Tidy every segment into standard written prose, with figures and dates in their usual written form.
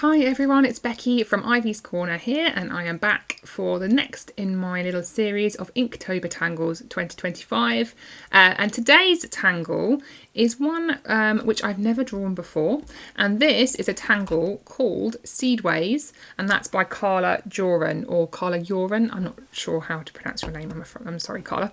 Hi everyone, it's Becky from Ivy's Corner here, and I am back for the next in my little series of Inktober Tangles 2025. And today's tangle is one which I've never drawn before, and this is a tangle called Seedwayz, and that's by Carla Jooren, or Carla Jooren. I'm not sure how to pronounce your name. I'm sorry, Carla.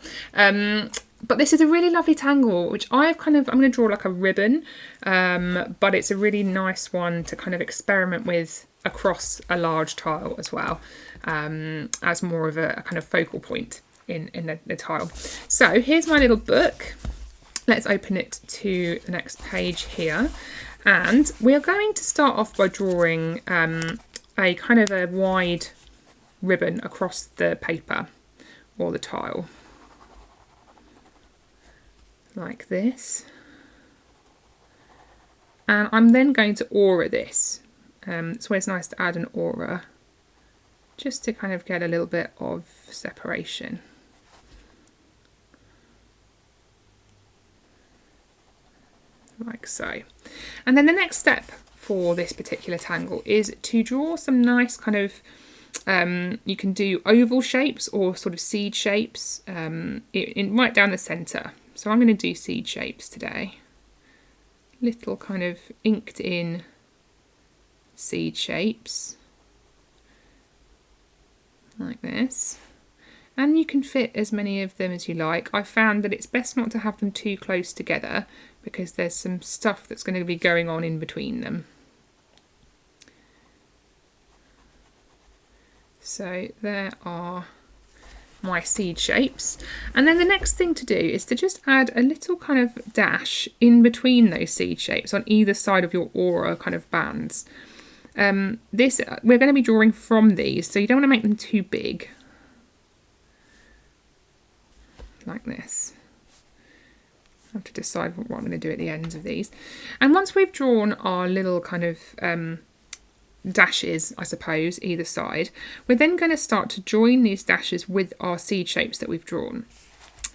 But this is a really lovely tangle, which I'm going to draw like a ribbon, but it's a really nice one to kind of experiment with across a large tile as well, as more of a kind of focal point in the tile. So here's my little book. Let's open it to the next page here. And we are going to start off by drawing a kind of a wide ribbon across the paper or the tile. Like this, and I'm then going to aura this. It's always nice to add an aura just to kind of get a little bit of separation. Like so. And then the next step for this particular tangle is to draw some nice kind of you can do oval shapes or sort of seed shapes right down the centre. So I'm going to do seed shapes today. Little kind of inked in seed shapes. Like this. And you can fit as many of them as you like. I found that it's best not to have them too close together because there's some stuff that's going to be going on in between them. So there are my seed shapes, and then the next thing to do is to just add a little kind of dash in between those seed shapes on either side of your aura kind of bands. We're going to be drawing from these, so you don't want to make them too big, like this. I have to decide what I'm going to do at the ends of these. And once we've drawn our little kind of dashes, I suppose, either side, we're then going to start to join these dashes with our seed shapes that we've drawn.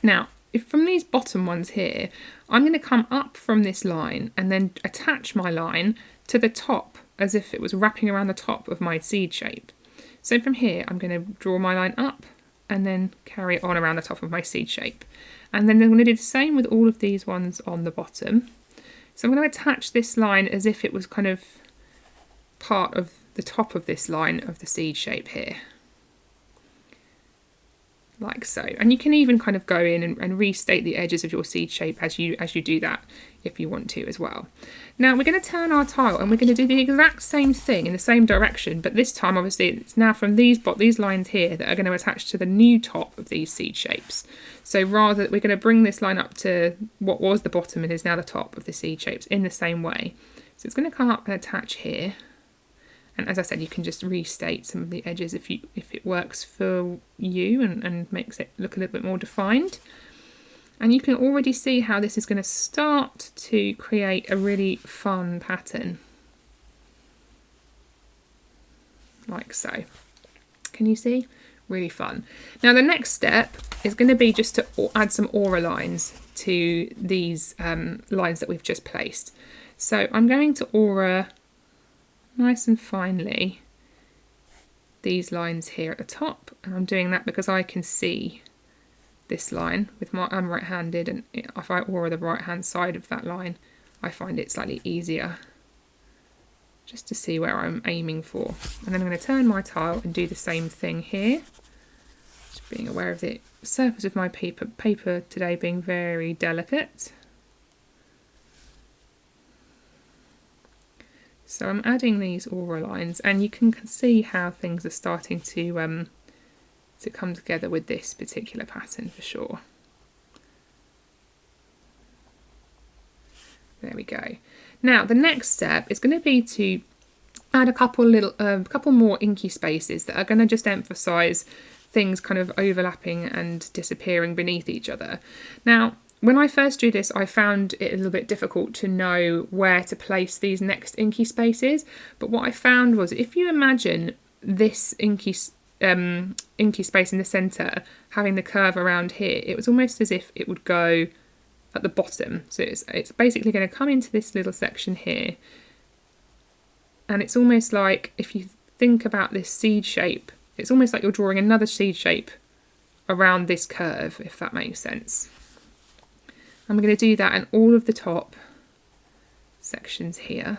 Now, if from these bottom ones here, I'm going to come up from this line and then attach my line to the top as if it was wrapping around the top of my seed shape. So from here, I'm going to draw my line up and then carry it on around the top of my seed shape. And then I'm going to do the same with all of these ones on the bottom. So I'm going to attach this line as if it was kind of part of the top of this line of the seed shape here, like so. And you can even kind of go in and restate the edges of your seed shape as you do that if you want to as well. Now we're going to turn our tile and we're going to do the exact same thing in the same direction, but this time obviously it's now from these lines here that are going to attach to the new top of these seed shapes. So rather, we're going to bring this line up to what was the bottom and is now the top of the seed shapes in the same way. So it's going to come up and attach here. And as I said, you can just restate some of the edges if it works for you and makes it look a little bit more defined. And you can already see how this is going to start to create a really fun pattern. Like so. Can you see? Really fun. Now the next step is going to be just to add some aura lines to these lines that we've just placed. So I'm going to aura nice and finely these lines here at the top, and I'm doing that because I can see this line with I'm right-handed, and if I aura the right hand side of that line I find it slightly easier just to see where I'm aiming for. And then I'm going to turn my tile and do the same thing here, just being aware of the surface of my paper today being very delicate. So I'm adding these aura lines, and you can see how things are starting to come together with this particular pattern for sure. There we go. Now the next step is going to be to add a couple more inky spaces that are going to just emphasise things kind of overlapping and disappearing beneath each other. Now, when I first drew this, I found it a little bit difficult to know where to place these next inky spaces. But what I found was, if you imagine this inky space in the centre having the curve around here, it was almost as if it would go at the bottom. So it's basically going to come into this little section here, And it's almost like, if you think about this seed shape, it's almost like you're drawing another seed shape around this curve, if that makes sense. I'm going to do that in all of the top sections here.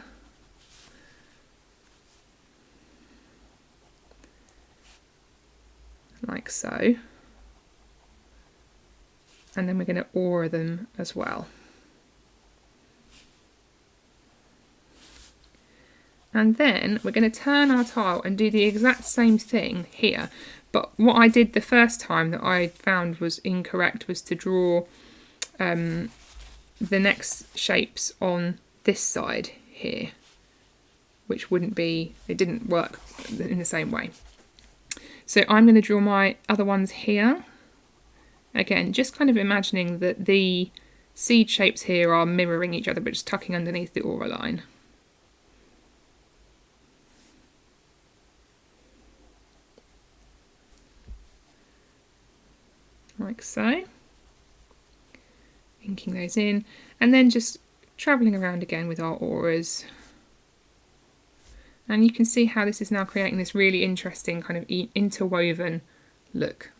Like so. And then we're going to aura them as well. And then we're going to turn our tile and do the exact same thing here. But what I did the first time that I found was incorrect was to draw the next shapes on this side here, which wouldn't be, it didn't work in the same way. So I'm going to draw my other ones here. Again, just kind of imagining that the seed shapes here are mirroring each other, but just tucking underneath the aura line. Like so. Inking those in, and then just travelling around again with our auras. And you can see how this is now creating this really interesting kind of interwoven look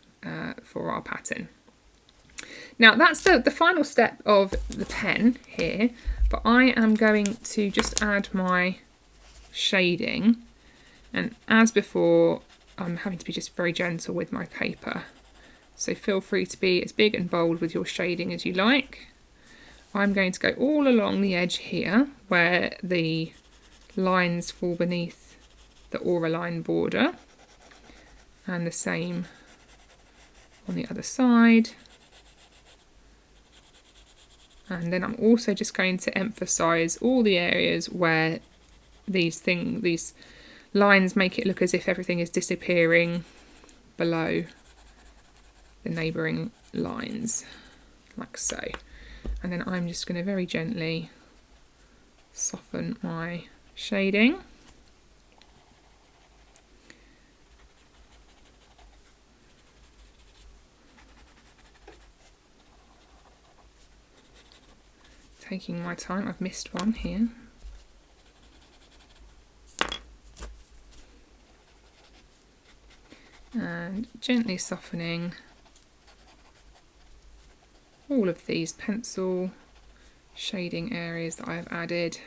for our pattern. Now that's the final step of the pen here, but I am going to just add my shading, and as before I'm having to be just very gentle with my paper. So feel free to be as big and bold with your shading as you like. I'm going to go all along the edge here where the lines fall beneath the aura line border, and the same on the other side. And then I'm also just going to emphasize all the areas where these lines make it look as if everything is disappearing below the neighbouring lines, like so. And then I'm just going to very gently soften my shading. Taking my time, I've missed one here. And gently softening all of these pencil shading areas that I have added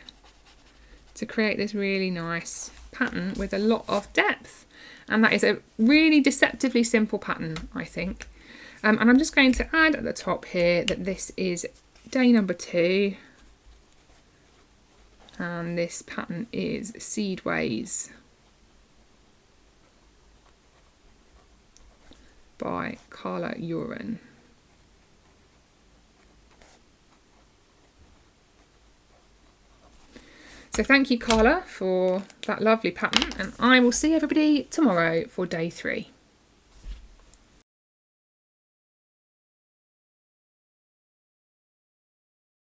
to create this really nice pattern with a lot of depth. And that is a really deceptively simple pattern, I think. And I'm just going to add at the top here that this is day number 2, and this pattern is Seedwayz by Carla Jooren. So thank you, Carla, for that lovely pattern, and I will see everybody tomorrow for day 3.